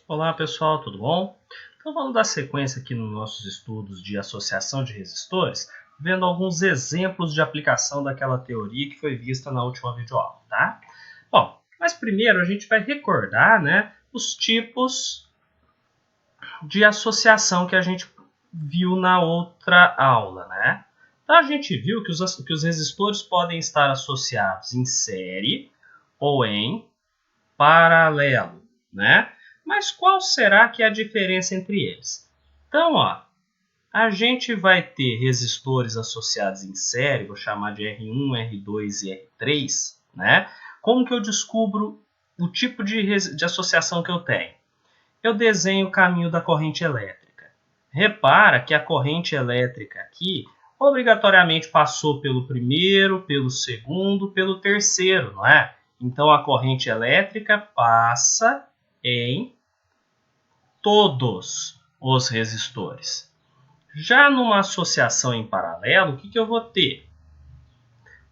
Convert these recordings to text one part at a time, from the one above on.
Olá pessoal, tudo bom? Então vamos dar sequência aqui nos nossos estudos de associação de resistores, vendo alguns exemplos de aplicação daquela teoria que foi vista na última videoaula, tá? Bom, mas primeiro a gente vai recordar, os tipos de associação que a gente viu na outra aula, né? Então a gente viu que os resistores podem estar associados em série ou em paralelo, né? Mas qual será que é a diferença entre eles? Então, a gente vai ter resistores associados em série, vou chamar de R1, R2 e R3, né? Como que eu descubro o tipo de associação que eu tenho? Eu desenho o caminho da corrente elétrica. Repara que a corrente elétrica aqui obrigatoriamente passou pelo primeiro, pelo segundo, pelo terceiro, não é? Então, a corrente elétrica passa em todos os resistores. Já numa associação em paralelo, o que eu vou ter?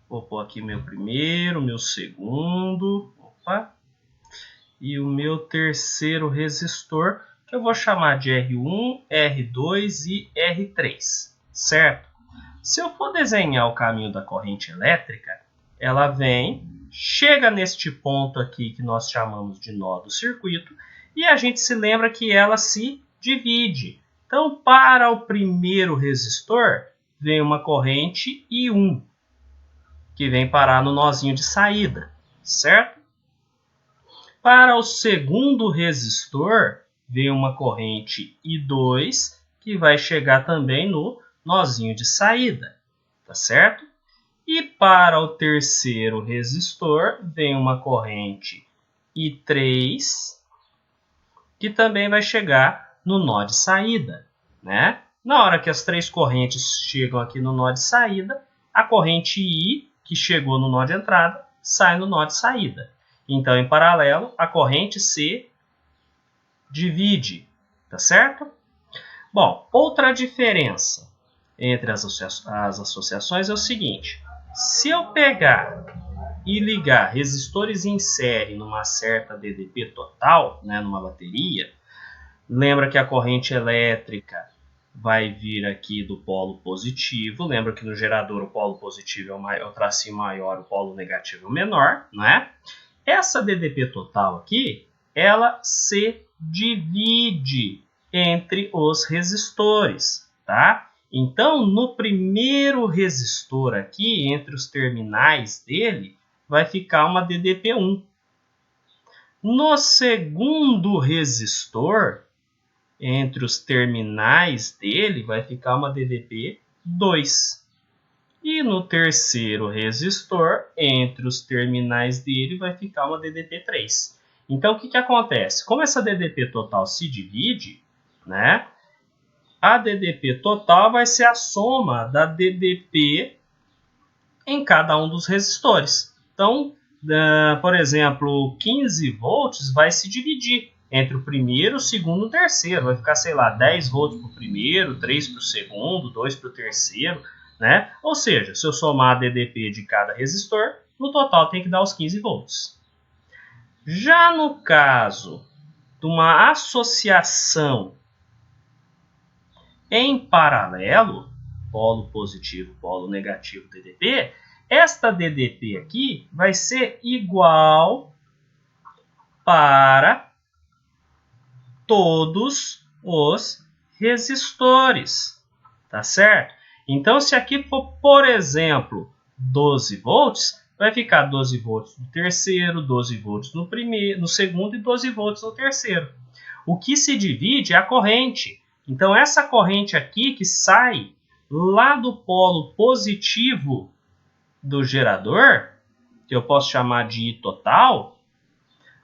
Vou pôr aqui meu primeiro, meu segundo, e o meu terceiro resistor, que eu vou chamar de R1, R2 e R3, certo? Se eu for desenhar o caminho da corrente elétrica, ela vem, chega neste ponto aqui que nós chamamos de nó do circuito, e a gente se lembra que ela se divide. Então, para o primeiro resistor, vem uma corrente I1, que vem parar no nozinho de saída, certo? Para o segundo resistor, vem uma corrente I2, que vai chegar também no nozinho de saída, tá certo? E para o terceiro resistor, vem uma corrente I3, que também vai chegar no nó de saída, né? Na hora que as três correntes chegam aqui no nó de saída, a corrente I, que chegou no nó de entrada, sai no nó de saída. Então, em paralelo, a corrente se divide, tá certo? Bom, outra diferença entre as associações é o seguinte: se eu pegar e ligar resistores em série numa certa DDP total, numa bateria, lembra que a corrente elétrica vai vir aqui do polo positivo. Lembra que no gerador o polo positivo é o tracinho maior, o polo negativo é o menor, né? Essa DDP total aqui, ela se divide entre os resistores, tá? Então, no primeiro resistor aqui, entre os terminais dele, vai ficar uma DDP1. No segundo resistor, entre os terminais dele, vai ficar uma DDP2. E no terceiro resistor, entre os terminais dele, vai ficar uma DDP3. Então, o que acontece? Como essa DDP total se divide, né? A DDP total vai ser a soma da DDP em cada um dos resistores. Então, por exemplo, 15 volts vai se dividir entre o primeiro, o segundo e o terceiro. Vai ficar, sei lá, 10 volts para o primeiro, 3 para o segundo, 2 para o terceiro, né? Ou seja, se eu somar a DDP de cada resistor, no total tem que dar os 15 volts. Já no caso de uma associação em paralelo, polo positivo, polo negativo, DDP, esta DDP aqui vai ser igual para todos os resistores, tá certo? Então, se aqui for, por exemplo, 12 volts, vai ficar 12 volts no terceiro, 12 volts no primeiro, no segundo e 12 volts no terceiro. O que se divide é a corrente. Então, essa corrente aqui que sai lá do polo positivo do gerador, que eu posso chamar de I total,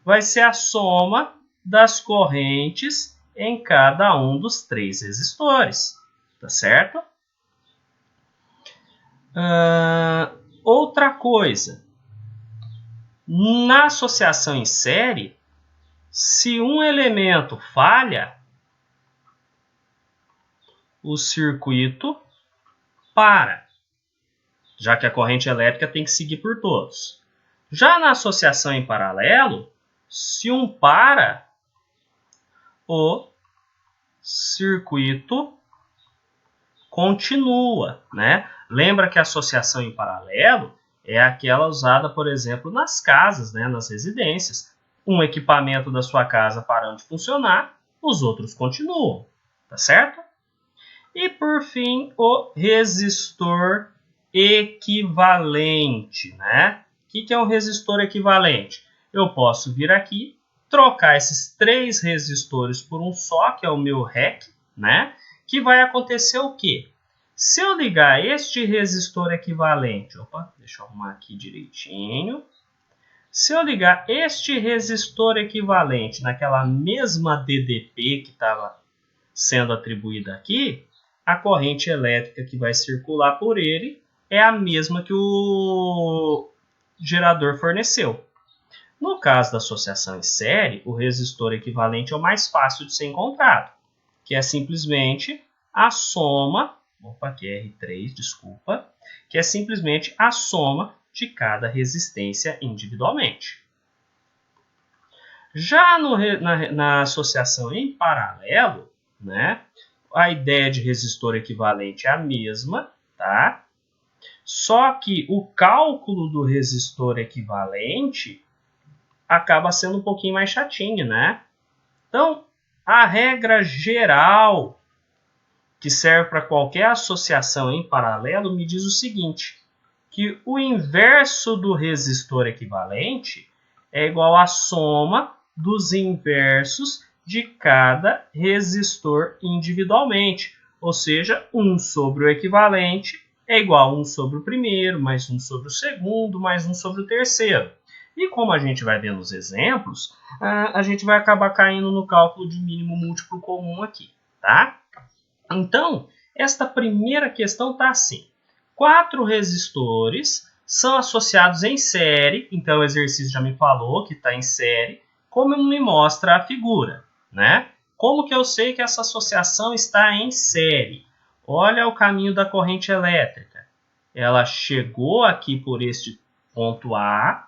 vai ser a soma das correntes em cada um dos três resistores, tá certo? Outra coisa, na associação em série, se um elemento falha, o circuito para, já que a corrente elétrica tem que seguir por todos. Já na associação em paralelo, se um para, o circuito continua, né? Lembra que a associação em paralelo é aquela usada, por exemplo, nas casas, né? Nas residências. Um equipamento da sua casa parando de funcionar, os outros continuam, tá certo? E por fim, o resistor equivalente, né? O que é um resistor equivalente? Eu posso vir aqui, trocar esses 3 resistores por um só, que é o meu REC, né? Que vai acontecer o quê? Se eu ligar este resistor equivalente, deixa eu arrumar aqui direitinho. Se eu ligar este resistor equivalente naquela mesma DDP que estava sendo atribuída aqui, a corrente elétrica que vai circular por ele é a mesma que o gerador forneceu. No caso da associação em série, o resistor equivalente é o mais fácil de ser encontrado, que é simplesmente a soma, aqui é R3, desculpa, que é simplesmente a soma de cada resistência individualmente. Já na associação em paralelo, né, a ideia de resistor equivalente é a mesma, tá? Só que o cálculo do resistor equivalente acaba sendo um pouquinho mais chatinho, né? Então, a regra geral que serve para qualquer associação em paralelo me diz o seguinte, que o inverso do resistor equivalente é igual à soma dos inversos de cada resistor individualmente. Ou seja, 1 sobre o equivalente é igual a 1 sobre o primeiro, mais 1 sobre o segundo, mais 1 sobre o terceiro. E como a gente vai ver nos exemplos, a gente vai acabar caindo no cálculo de mínimo múltiplo comum aqui, tá? Então, esta primeira questão está assim. 4 resistores são associados em série, então o exercício já me falou que está em série, como me mostra a figura, né? Como que eu sei que essa associação está em série? Olha o caminho da corrente elétrica. Ela chegou aqui por este ponto A,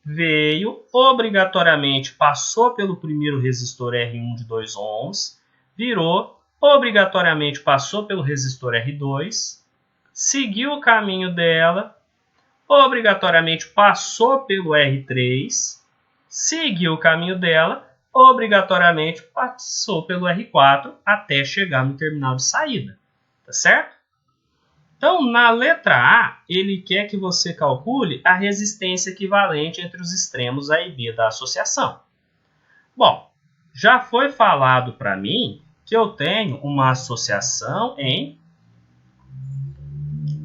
veio, obrigatoriamente passou pelo primeiro resistor R1 de 2 ohms, virou, obrigatoriamente passou pelo resistor R2, seguiu o caminho dela, obrigatoriamente passou pelo R3, seguiu o caminho dela, obrigatoriamente passou pelo R4 até chegar no terminal de saída, tá certo? Então, na letra A, ele quer que você calcule a resistência equivalente entre os extremos A e B da associação. Bom, já foi falado para mim que eu tenho uma associação em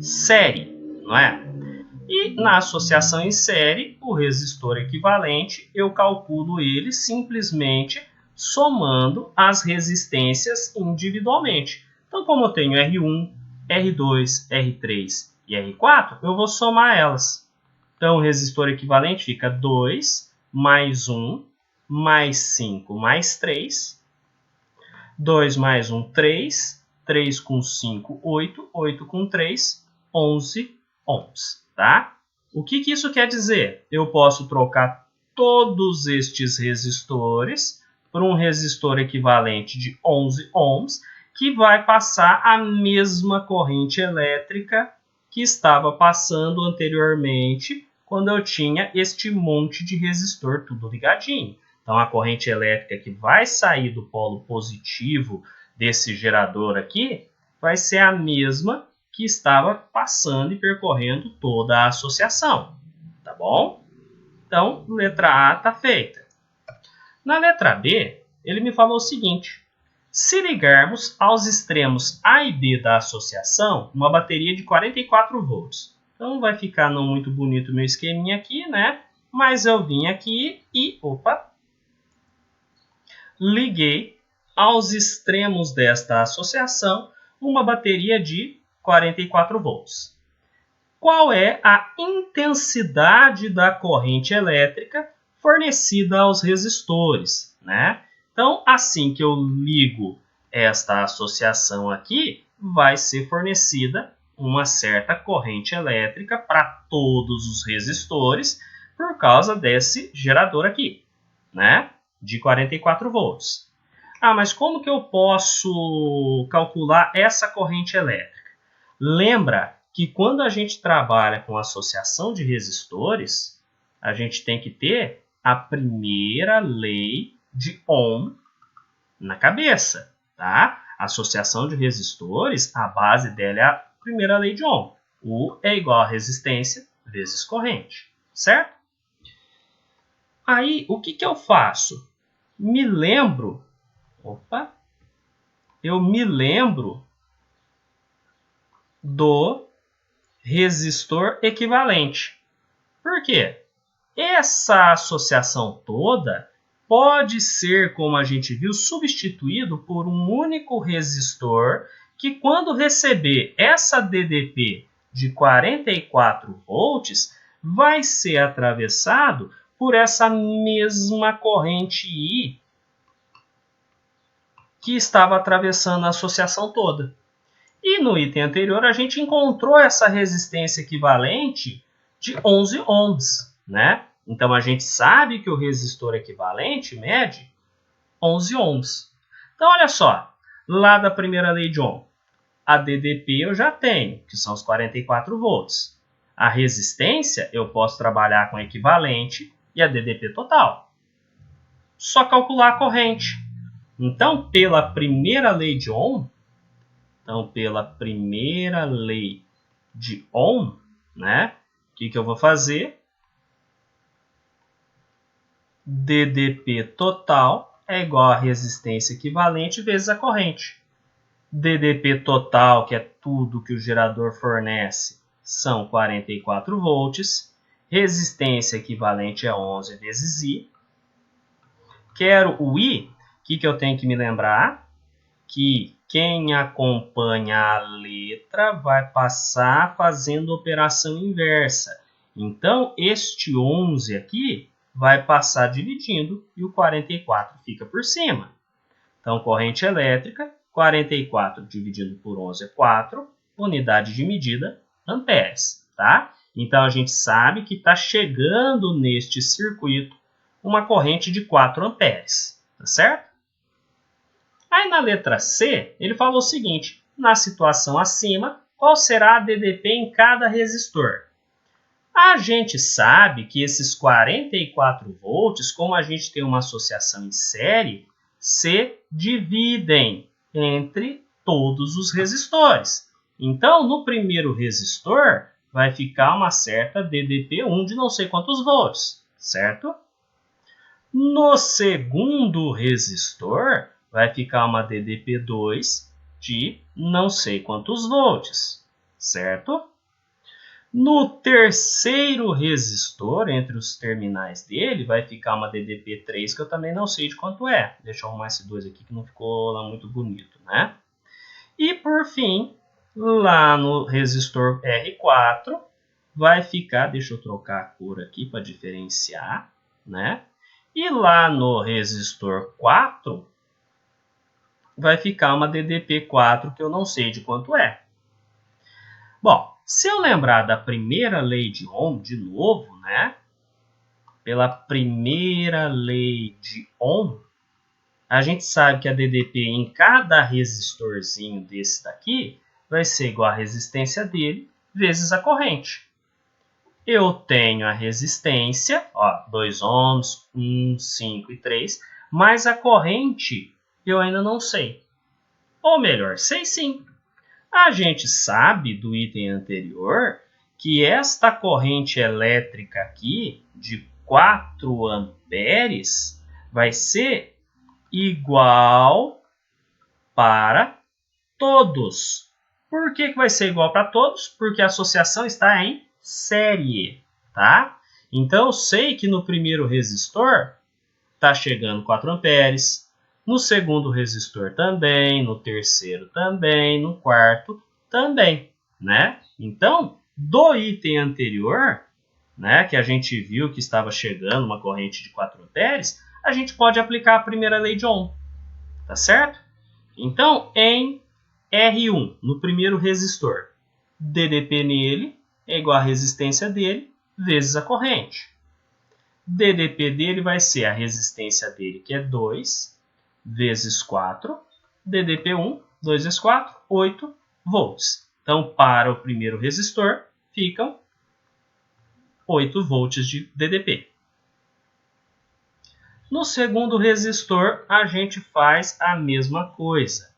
série, não é? E na associação em série, o resistor equivalente, eu calculo ele simplesmente somando as resistências individualmente. Então, como eu tenho R1, R2, R3 e R4, eu vou somar elas. Então, o resistor equivalente fica 2 mais 1 mais 5 mais 3. 2 mais 1, 3. 3 com 5, 8. 8 com 3, 11 ohms. Tá? O que isso quer dizer? Eu posso trocar todos estes resistores por um resistor equivalente de 11 ohms, que vai passar a mesma corrente elétrica que estava passando anteriormente, quando eu tinha este monte de resistor tudo ligadinho. Então, a corrente elétrica que vai sair do polo positivo desse gerador aqui vai ser a mesma que estava passando e percorrendo toda a associação, tá bom? Então, letra A está feita. Na letra B, ele me falou o seguinte, se ligarmos aos extremos A e B da associação, uma bateria de 44 volts. Então, vai ficar não muito bonito o meu esqueminha aqui, né? Mas eu vim aqui e, liguei aos extremos desta associação uma bateria de 44 volts. Qual é a intensidade da corrente elétrica fornecida aos resistores, né? Então, assim que eu ligo esta associação aqui, vai ser fornecida uma certa corrente elétrica para todos os resistores por causa desse gerador aqui, né? De 44 volts. Ah, mas como que eu posso calcular essa corrente elétrica? Lembra que quando a gente trabalha com associação de resistores, a gente tem que ter a primeira lei de Ohm na cabeça, tá? Associação de resistores, a base dela é a primeira lei de Ohm. U é igual a resistência vezes corrente, certo? Aí, o que eu faço? Eu me lembro do resistor equivalente. Por quê? Essa associação toda pode ser, como a gente viu, substituído por um único resistor que, quando receber essa DDP de 44 volts, vai ser atravessado por essa mesma corrente I que estava atravessando a associação toda. E no item anterior a gente encontrou essa resistência equivalente de 11 ohms, né? Então a gente sabe que o resistor equivalente mede 11 ohms. Então olha só, lá da primeira lei de Ohm, a DDP eu já tenho, que são os 44 volts. A resistência eu posso trabalhar com a equivalente e a DDP total. Só calcular a corrente. Então, pela primeira lei de Ohm, né? O que eu vou fazer? DDP total é igual a resistência equivalente vezes a corrente. DDP total, que é tudo que o gerador fornece, são 44 volts. Resistência equivalente é 11 vezes I. Quero o I. O que eu tenho que me lembrar? Que quem acompanha a letra vai passar fazendo operação inversa. Então, este 11 aqui vai passar dividindo e o 44 fica por cima. Então, corrente elétrica, 44 dividido por 11 é 4, unidade de medida, amperes. Tá? Então, a gente sabe que está chegando neste circuito uma corrente de 4 amperes. Tá certo? Aí na letra C, ele falou o seguinte: na situação acima, qual será a DDP em cada resistor? A gente sabe que esses 44 volts, como a gente tem uma associação em série, se dividem entre todos os resistores. Então, no primeiro resistor, vai ficar uma certa DDP1 de não sei quantos volts, certo? No segundo resistor, vai ficar uma DDP2 de não sei quantos volts, certo? No terceiro resistor, entre os terminais dele, vai ficar uma DDP3 que eu também não sei de quanto é. Deixa eu arrumar esse 2 aqui que não ficou lá muito bonito, né? E por fim, lá no resistor R4, vai ficar, deixa eu trocar a cor aqui para diferenciar, né? E lá no resistor 4, vai ficar uma DDP4 que eu não sei de quanto é. Bom, se eu lembrar da primeira lei de Ohm de novo, né? Pela primeira lei de Ohm, a gente sabe que a DDP em cada resistorzinho desse daqui vai ser igual a resistência dele vezes a corrente. Eu tenho a resistência, ó, 2 ohms, 1, 5 e 3, mas a corrente eu ainda não sei. Ou melhor, sei sim. A gente sabe do item anterior que esta corrente elétrica aqui de 4 amperes vai ser igual para todos. Por que vai ser igual para todos? Porque a associação está em série, tá? Então, eu sei que no primeiro resistor está chegando 4 amperes, no segundo resistor também, no terceiro também, no quarto também, né? Então, do item anterior, né, que a gente viu que estava chegando uma corrente de 4 amperes, a gente pode aplicar a primeira lei de Ohm, tá certo? Então, em R1, no primeiro resistor, DDP nele é igual a resistência dele vezes a corrente. DDP dele vai ser a resistência dele, que é 2, vezes 4, DDP1, 2 vezes 4, 8 volts. Então, para o primeiro resistor, ficam 8 volts de DDP. No segundo resistor, a gente faz a mesma coisa.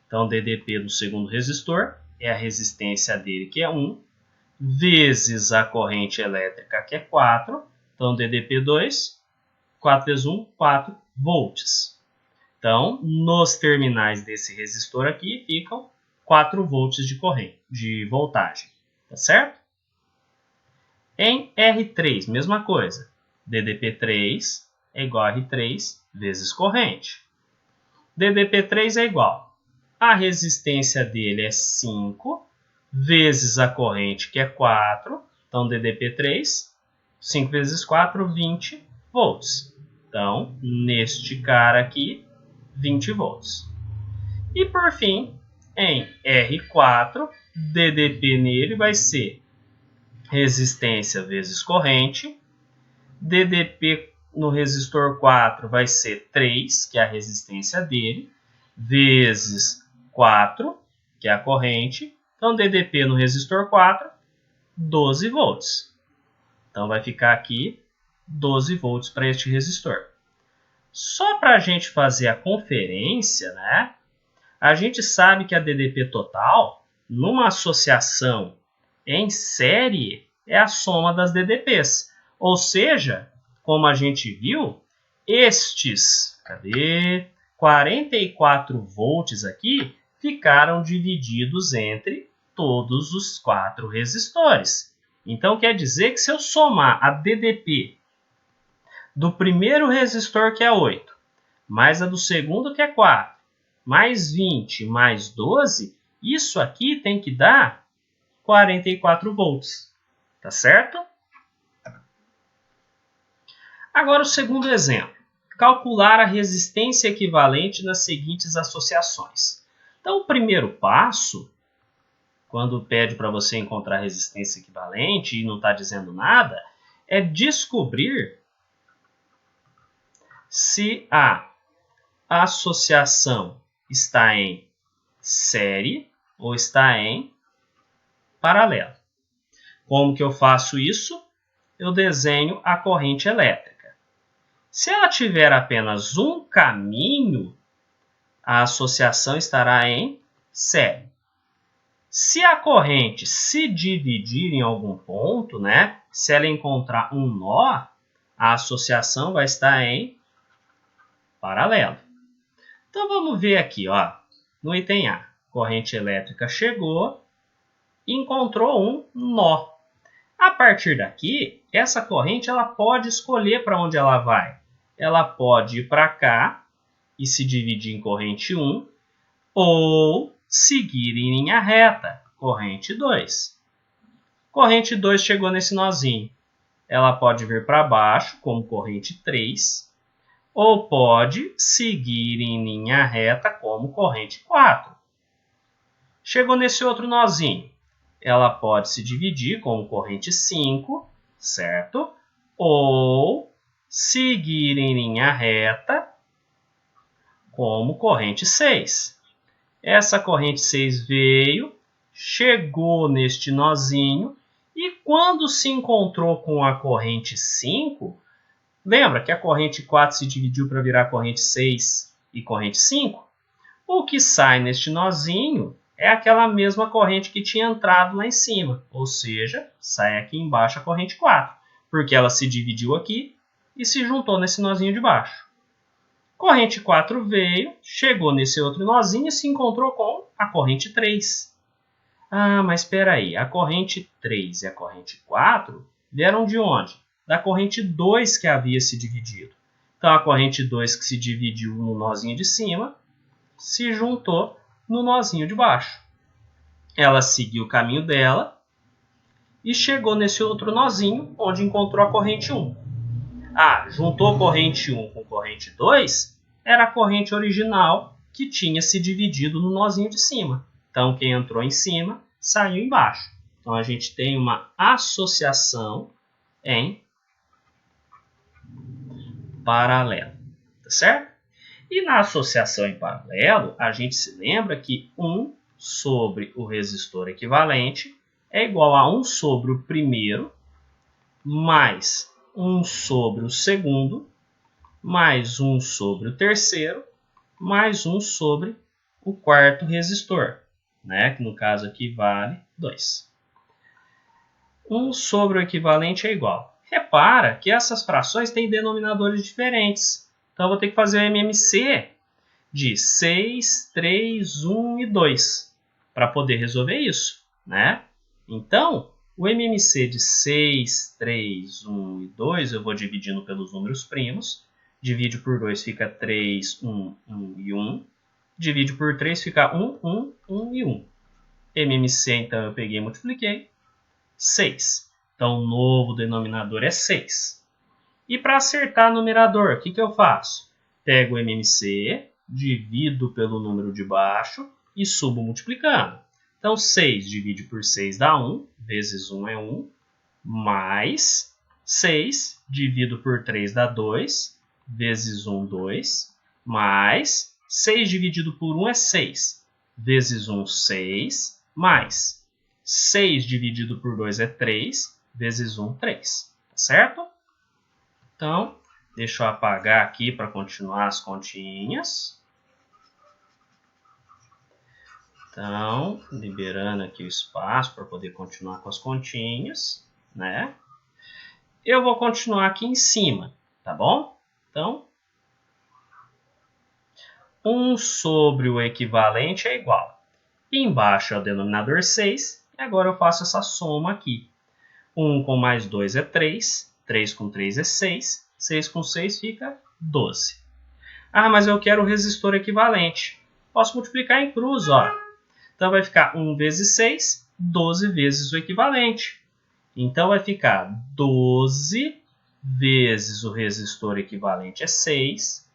Então, DDP do segundo resistor é a resistência dele, que é 1, vezes a corrente elétrica, que é 4. Então, DDP2, 4 vezes 1, 4 volts. Então, nos terminais desse resistor aqui, ficam 4 volts de corrente, de voltagem. Tá certo? Em R3, mesma coisa. DDP3 é igual a R3 vezes corrente. DDP3 é igual. A resistência dele é 5 vezes a corrente, que é 4. Então, DDP3, 5 vezes 4, 20 volts. Então, neste cara aqui, 20 volts. E, por fim, em R4, DDP nele vai ser resistência vezes corrente. DDP no resistor 4 vai ser 3, que é a resistência dele, vezes 4, que é a corrente. Então, DDP no resistor 4, 12 volts. Então, vai ficar aqui 12 volts para este resistor. Só para a gente fazer a conferência, né? A gente sabe que a DDP total, numa associação em série, é a soma das DDPs. Ou seja, como a gente viu, estes 44 volts aqui ficaram divididos entre todos os 4 resistores. Então, quer dizer que se eu somar a DDP do primeiro resistor, que é 8, mais a do segundo, que é 4, mais 20, mais 12, isso aqui tem que dar 44 volts. Tá certo? Agora o segundo exemplo. Calcular a resistência equivalente nas seguintes associações. Então, o primeiro passo, quando pede para você encontrar resistência equivalente e não está dizendo nada, é descobrir se a associação está em série ou está em paralelo. Como que eu faço isso? Eu desenho a corrente elétrica. Se ela tiver apenas um caminho, a associação estará em série. Se a corrente se dividir em algum ponto, né? Se ela encontrar um nó, a associação vai estar em paralelo. Então, vamos ver aqui, ó, no item A. Corrente elétrica chegou e encontrou um nó. A partir daqui, essa corrente ela pode escolher para onde ela vai. Ela pode ir para cá e se dividir em corrente 1, ou seguir em linha reta, corrente 2. Corrente 2 chegou nesse nozinho. Ela pode vir para baixo, como corrente 3, ou pode seguir em linha reta, como corrente 4. Chegou nesse outro nozinho. Ela pode se dividir como corrente 5, certo? Ou seguir em linha reta como corrente 6. Essa corrente 6 veio, chegou neste nozinho e quando se encontrou com a corrente 5, lembra que a corrente 4 se dividiu para virar corrente 6 e corrente 5? O que sai neste nozinho é aquela mesma corrente que tinha entrado lá em cima, ou seja, sai aqui embaixo a corrente 4, porque ela se dividiu aqui e se juntou nesse nozinho de baixo. Corrente 4 veio, chegou nesse outro nozinho e se encontrou com a corrente 3. Ah, mas espera aí, a corrente 3 e a corrente 4 vieram de onde? Da corrente 2 que havia se dividido. Então, a corrente 2 que se dividiu no nozinho de cima se juntou no nozinho de baixo. Ela seguiu o caminho dela e chegou nesse outro nozinho onde encontrou a corrente 1. Ah, juntou corrente 1 com corrente 2, era a corrente original que tinha se dividido no nozinho de cima. Então, quem entrou em cima, saiu embaixo. Então, a gente tem uma associação em paralelo. Tá certo? E na associação em paralelo, a gente se lembra que 1 sobre o resistor equivalente é igual a 1 sobre o primeiro, mais 1 sobre o segundo, mais 1 sobre o terceiro, mais 1 sobre o quarto resistor, né? Que no caso aqui vale 2. 1 sobre o equivalente é igual. Repara que essas frações têm denominadores diferentes. Então, eu vou ter que fazer o MMC de 6, 3, 1 e 2 para poder resolver isso, né? Então, o MMC de 6, 3, 1 e 2 eu vou dividindo pelos números primos. Divide por 2 fica 3, 1, 1 e 1. Divide por 3 fica 1, 1, 1 e 1. MMC, então, eu peguei e multipliquei. 6. Então, o novo denominador é 6. E para acertar o numerador, o que eu faço? Pego o MMC, divido pelo número de baixo e subo multiplicando. Então, 6 divide por 6 dá 1, vezes 1 é 1, mais 6 divido por 3 dá 2, vezes 1, 2, mais 6 dividido por 1 é 6, vezes 1, 6, mais 6 dividido por 2 é 3, vezes 1, 3. Certo? Então, deixa eu apagar aqui para continuar as continhas. Então, liberando aqui o espaço para poder continuar com as continhas, né? Eu vou continuar aqui em cima, tá bom? Então, 1 sobre o equivalente é igual. E embaixo é o denominador 6, e agora eu faço essa soma aqui. 1 com mais 2 é 3, 3 com 3 é 6, 6 com 6 fica 12. Ah, mas eu quero o resistor equivalente. Posso multiplicar em cruz, ó. Então, vai ficar 1 vezes 6, 12 vezes o equivalente. Então, vai ficar 12 vezes o resistor equivalente é 6.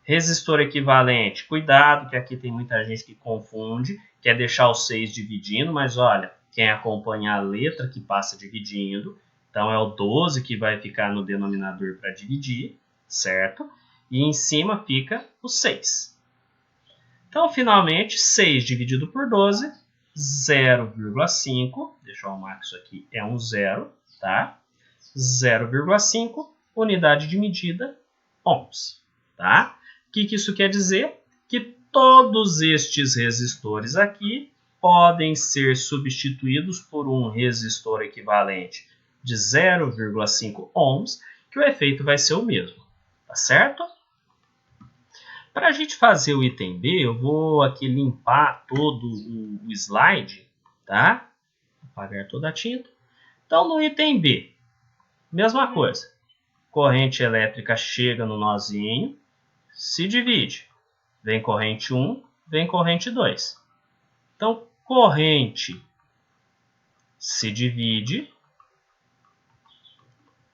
Resistor equivalente, cuidado que aqui tem muita gente que confunde, quer deixar o 6 dividindo, mas olha, quem acompanha a letra que passa dividindo, então é o 12 que vai ficar no denominador para dividir, certo? E em cima fica o 6. Então, finalmente, 6 dividido por 12, 0,5, deixa eu arrumar que isso aqui é um 0, tá? 0,5, unidade de medida, ohms, tá? O que isso quer dizer? Que todos estes resistores aqui podem ser substituídos por um resistor equivalente de 0,5 ohms, que o efeito vai ser o mesmo, tá certo? Para a gente fazer o item B, eu vou aqui limpar todo o slide, tá? Apagar toda a tinta. Então, no item B, mesma coisa. Corrente elétrica chega no nozinho, se divide. Vem corrente 1, vem corrente 2. Então, corrente se divide,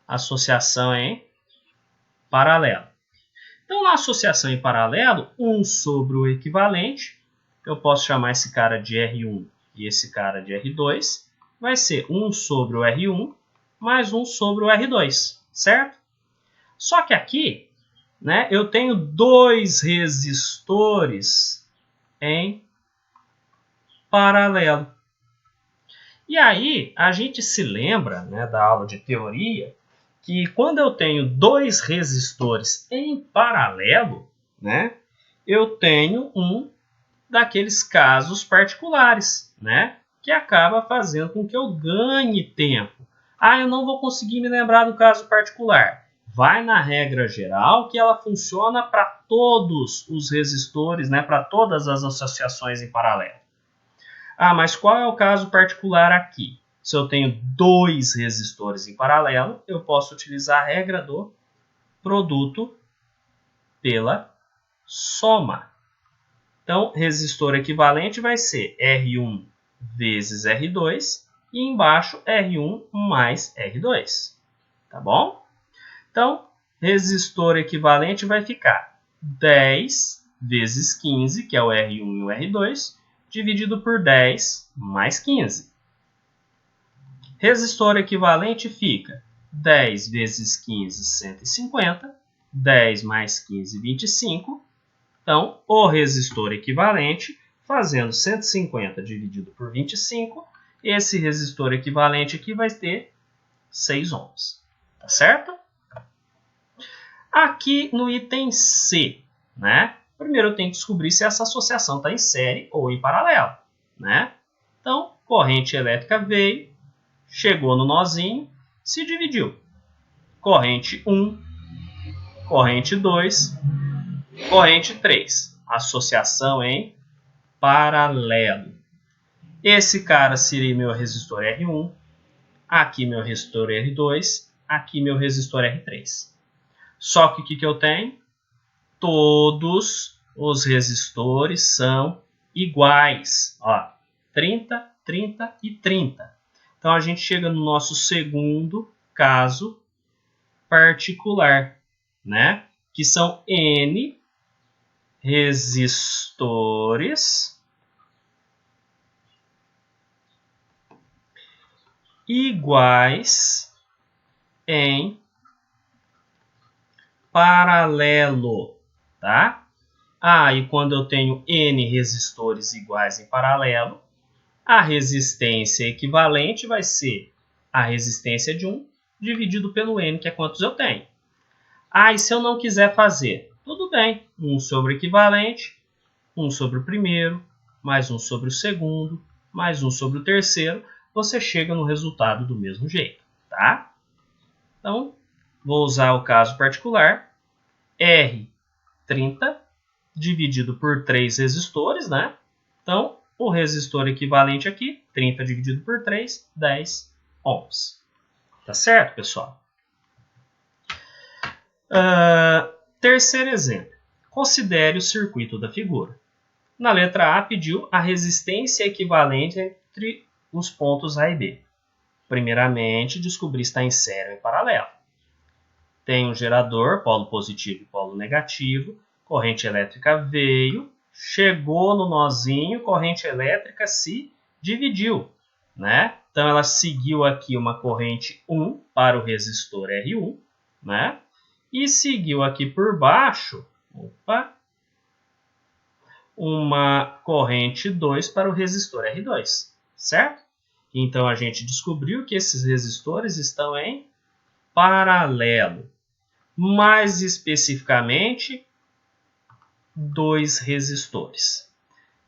associação em paralelo. Então, na associação em paralelo, 1 sobre o equivalente, eu posso chamar esse cara de R1 e esse cara de R2, vai ser 1 sobre o R1 mais 1 sobre o R2, certo? Só que aqui, né, eu tenho dois resistores em paralelo. E aí, a gente se lembra, né, da aula de teoria, que quando eu tenho dois resistores em paralelo, né, eu tenho um daqueles casos particulares, né, que acaba fazendo com que eu ganhe tempo. Ah, eu não vou conseguir me lembrar do caso particular. Vai na regra geral que ela funciona para todos os resistores, né, para todas as associações em paralelo. Ah, mas qual é o caso particular aqui? Se eu tenho dois resistores em paralelo, eu posso utilizar a regra do produto pela soma. Então, resistor equivalente vai ser R1 vezes R2 e embaixo R1 mais R2. Tá bom? Então, resistor equivalente vai ficar 10 vezes 15, que é o R1 e o R2, dividido por 10 mais 15. Resistor equivalente fica 10 vezes 15, 150. 10 mais 15, 25. Então, o resistor equivalente, fazendo 150 dividido por 25, esse resistor equivalente aqui vai ter 6 ohms. Tá certo? Aqui no item C, né? Primeiro eu tenho que descobrir se essa associação está em série ou em paralelo, né? Então, corrente elétrica veio, chegou no nozinho, se dividiu. Corrente 1, corrente 2, corrente 3. Associação em paralelo. Esse cara seria meu resistor R1, aqui meu resistor R2, aqui meu resistor R3. Só que o que eu tenho? Todos os resistores são iguais. Ó, 30, 30 e 30. Então, a gente chega no nosso segundo caso particular, né? Que são N resistores iguais em paralelo, tá? E quando eu tenho N resistores iguais em paralelo, a resistência equivalente vai ser a resistência de 1 dividido pelo N, que é quantos eu tenho. E se eu não quiser fazer? Tudo bem, 1 sobre o equivalente, 1 sobre o primeiro, mais 1 sobre o segundo, mais 1 sobre o terceiro, você chega no resultado do mesmo jeito, tá? Então, vou usar o caso particular, R30 dividido por 3 resistores, né? Então, o resistor equivalente aqui, 30 dividido por 3, 10 ohms. Tá certo, pessoal? Terceiro exemplo. Considere o circuito da figura. Na letra A, pediu a resistência equivalente entre os pontos A e B. Primeiramente, descobrir se está em série ou em paralelo. Tem um gerador, polo positivo e polo negativo. Corrente elétrica veio, chegou no nozinho, corrente elétrica se dividiu, né? Então, ela seguiu aqui uma corrente 1 para o resistor R1, né? E seguiu aqui por baixo, uma corrente 2 para o resistor R2, certo? Então, a gente descobriu que esses resistores estão em paralelo. Mais especificamente, 2 resistores.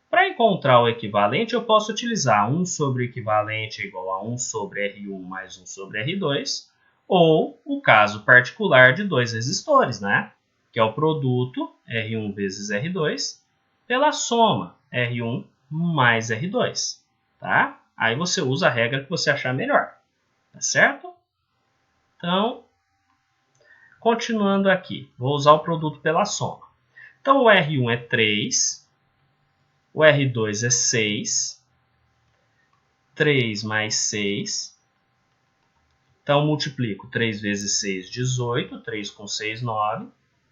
Para encontrar o equivalente, eu posso utilizar 1 sobre o equivalente é igual a 1 sobre R1 mais 1 sobre R2, ou o caso particular de 2 resistores, né? Que é o produto R1 vezes R2 pela soma R1 mais R2. Tá? Aí você usa a regra que você achar melhor. Tá certo? Então, continuando aqui, vou usar o produto pela soma. Então, o R1 é 3, o R2 é 6, 3 mais 6. Então, multiplico 3 vezes 6, 18, 3 com 6, 9.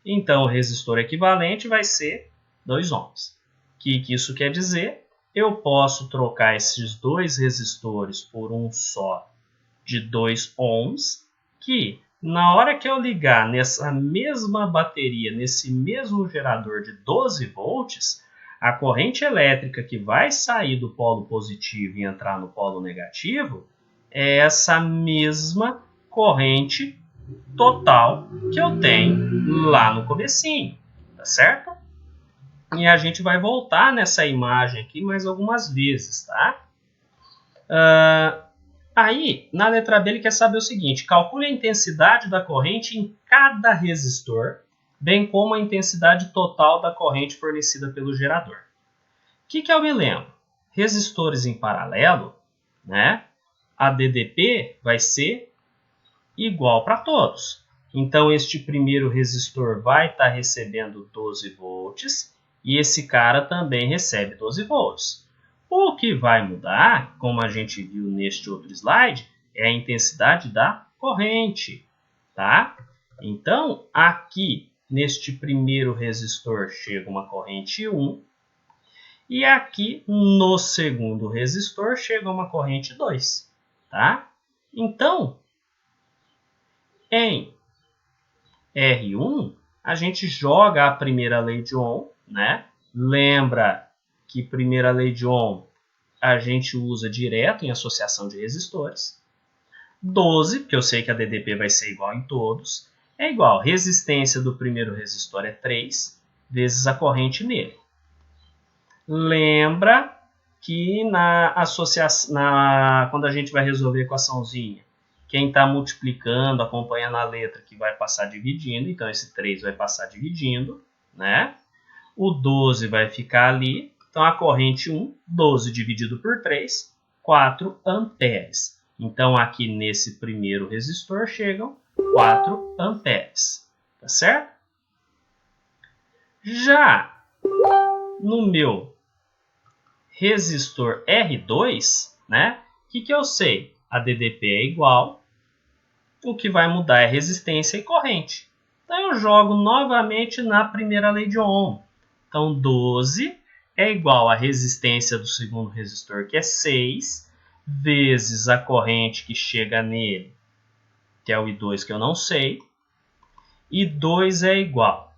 Então, o resistor equivalente vai ser 2 ohms. O que isso quer dizer? Eu posso trocar esses 2 resistores por um só de 2 ohms, que na hora que eu ligar nessa mesma bateria, nesse mesmo gerador de 12 volts, a corrente elétrica que vai sair do polo positivo e entrar no polo negativo é essa mesma corrente total que eu tenho lá no comecinho, tá certo? E a gente vai voltar nessa imagem aqui mais algumas vezes, tá? Aí, na letra B, ele quer saber o seguinte: calcule a intensidade da corrente em cada resistor, bem como a intensidade total da corrente fornecida pelo gerador. O que eu me lembro? Resistores em paralelo, né? A DDP vai ser igual para todos. Então, este primeiro resistor vai estar recebendo 12 volts e esse cara também recebe 12 volts. O que vai mudar, como a gente viu neste outro slide, é a intensidade da corrente, tá? Então, aqui, neste primeiro resistor, chega uma corrente 1, e aqui, no segundo resistor, chega uma corrente 2, tá? Então, em R1, a gente joga a primeira lei de Ohm né? Lembra que primeira lei de Ohm a gente usa direto em associação de resistores. 12, porque eu sei que a DDP vai ser igual em todos, é igual. Resistência do primeiro resistor é 3 vezes a corrente nele. Lembra que quando a gente vai resolver a equaçãozinha, quem está multiplicando, acompanhando a letra que vai passar dividindo, então esse 3 vai passar dividindo, né? O 12 vai ficar ali, então a corrente 1, 12 dividido por 3, 4 amperes. Então aqui nesse primeiro resistor chegam 4 amperes, tá certo? Já no meu resistor R2, né? O que eu sei? A DDP é igual, o que vai mudar é resistência e corrente. Então eu jogo novamente na primeira lei de Ohm. Então 12 é igual à resistência do segundo resistor, que é 6, vezes a corrente que chega nele, que é o I2, que eu não sei, e 2 é igual.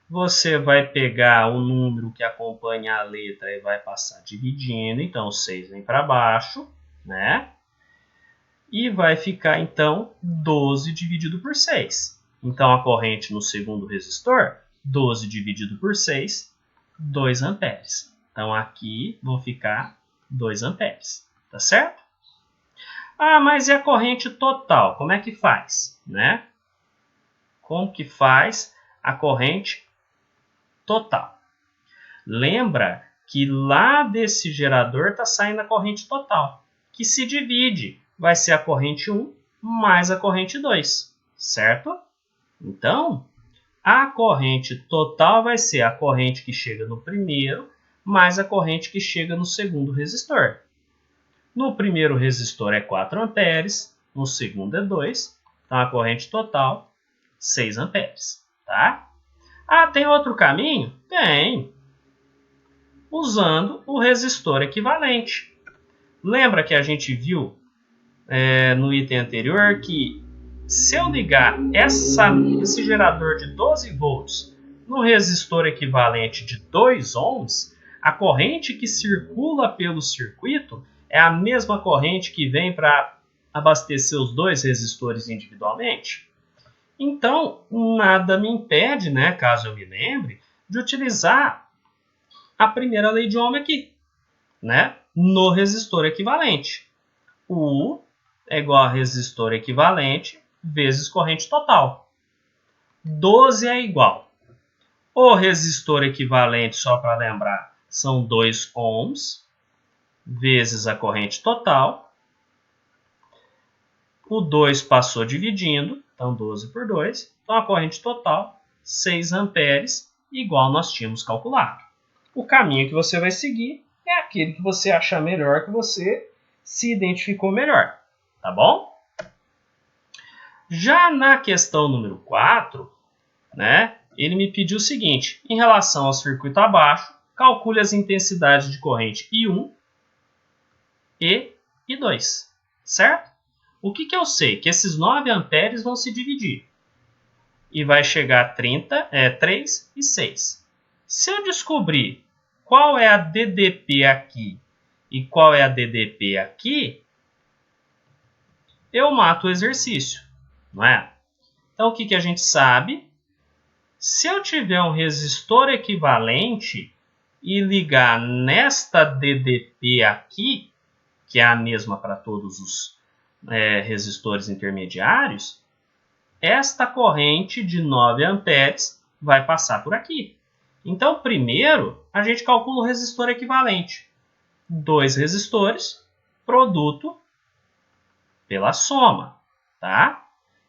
Você vai pegar o número que acompanha a letra e vai passar dividindo. Então, 6 vem para baixo, né? E vai ficar, então, 12 dividido por 6. Então, a corrente no segundo resistor, 12 dividido por 6, 2 amperes. Então, aqui vão ficar 2 amperes. Tá certo? Ah, mas e a corrente total? Como é que faz, né? Como que faz a corrente total? Lembra que lá desse gerador está saindo a corrente total, que se divide, vai ser a corrente 1 mais a corrente 2, certo? Então, a corrente total vai ser a corrente que chega no primeiro mais a corrente que chega no segundo resistor. No primeiro resistor é 4 amperes, no segundo é 2, então a corrente total 6 amperes, tá? Ah, tem outro caminho? Tem. Usando o resistor equivalente. Lembra que a gente viu no item anterior que se eu ligar esse gerador de 12 volts no resistor equivalente de 2 ohms, a corrente que circula pelo circuito é a mesma corrente que vem para abastecer os dois resistores individualmente? Então, nada me impede, né, caso eu me lembre, de utilizar a primeira lei de Ohm aqui, né, no resistor equivalente. U é igual a resistor equivalente vezes corrente total. 12 é igual. O resistor equivalente, só para lembrar, são 2 ohms vezes a corrente total. O 2 passou dividindo, então 12 por 2. Então a corrente total, 6 amperes, igual nós tínhamos calculado. O caminho que você vai seguir é aquele que você achar melhor, que você se identificou melhor. Tá bom? Já na questão número 4, né, ele me pediu o seguinte: em relação ao circuito abaixo, calcule as intensidades de corrente I1 e I2. Certo? O que eu sei? Que esses 9 amperes vão se dividir. E vai chegar a 3 e 6. Se eu descobrir qual é a DDP aqui e qual é a DDP aqui, eu mato o exercício, não é? Então, o que a gente sabe? Se eu tiver um resistor equivalente e ligar nesta DDP aqui, que é a mesma para todos os resistores intermediários, esta corrente de 9 amperes vai passar por aqui. Então, primeiro, a gente calcula o resistor equivalente. 2 resistores, produto pela soma, tá?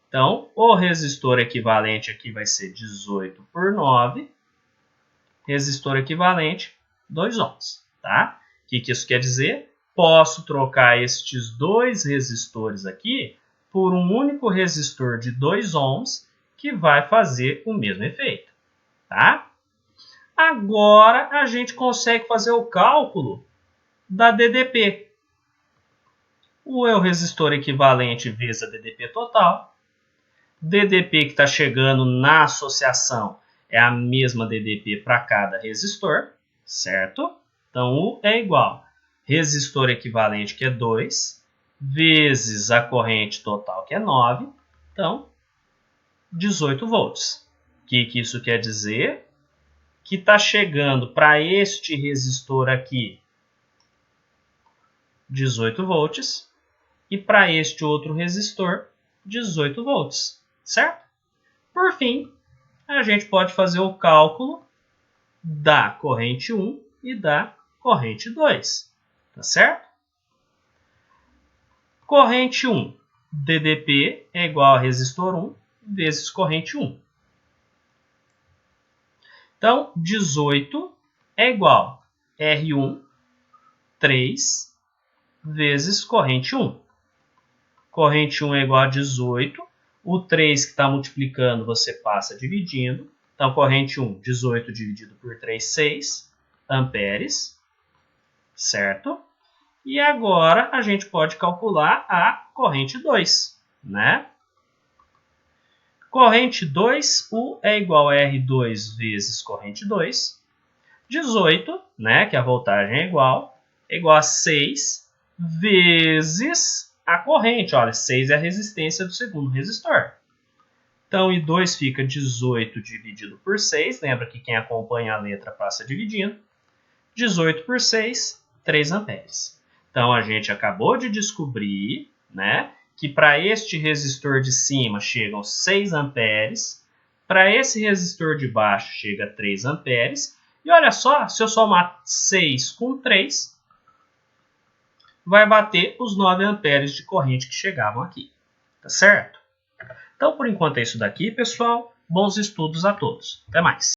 Então, o resistor equivalente aqui vai ser 18 por 9. Resistor equivalente, 2 ohms, tá? O que isso quer dizer? Posso trocar estes 2 resistores aqui por um único resistor de 2 ohms que vai fazer o mesmo efeito, tá? Agora, a gente consegue fazer o cálculo da DDP. O resistor equivalente vezes a DDP total. DDP que está chegando na associação é a mesma DDP para cada resistor, certo? Então, U é igual resistor equivalente, que é 2, vezes a corrente total, que é 9. Então, 18 volts. O que isso quer dizer? Que está chegando para este resistor aqui 18 volts e para este outro resistor 18 volts, certo? Por fim, a gente pode fazer o cálculo da corrente 1 e da corrente 2, tá certo? Corrente 1, DDP é igual a resistor 1 vezes corrente 1. Então, 18 é igual a R1, 3, vezes corrente 1. Corrente 1 é igual a 18. O 3 que está multiplicando, você passa dividindo. Então, corrente 1, 18 dividido por 3, 6 amperes. Certo? E agora, a gente pode calcular a corrente 2, né? Corrente 2, U é igual a R2 vezes corrente 2. 18, né, que a voltagem é igual a 6 vezes a corrente. Olha, 6 é a resistência do segundo resistor. Então, I2 fica 18 dividido por 6. Lembra que quem acompanha a letra passa dividindo. 18 por 6, 3 amperes. Então, a gente acabou de descobrir, né, que para este resistor de cima chegam 6 amperes. Para esse resistor de baixo chega 3 amperes. E olha só, se eu somar 6 com 3, vai bater os 9 amperes de corrente que chegavam aqui. Tá certo? Então, por enquanto é isso daqui, pessoal. Bons estudos a todos. Até mais.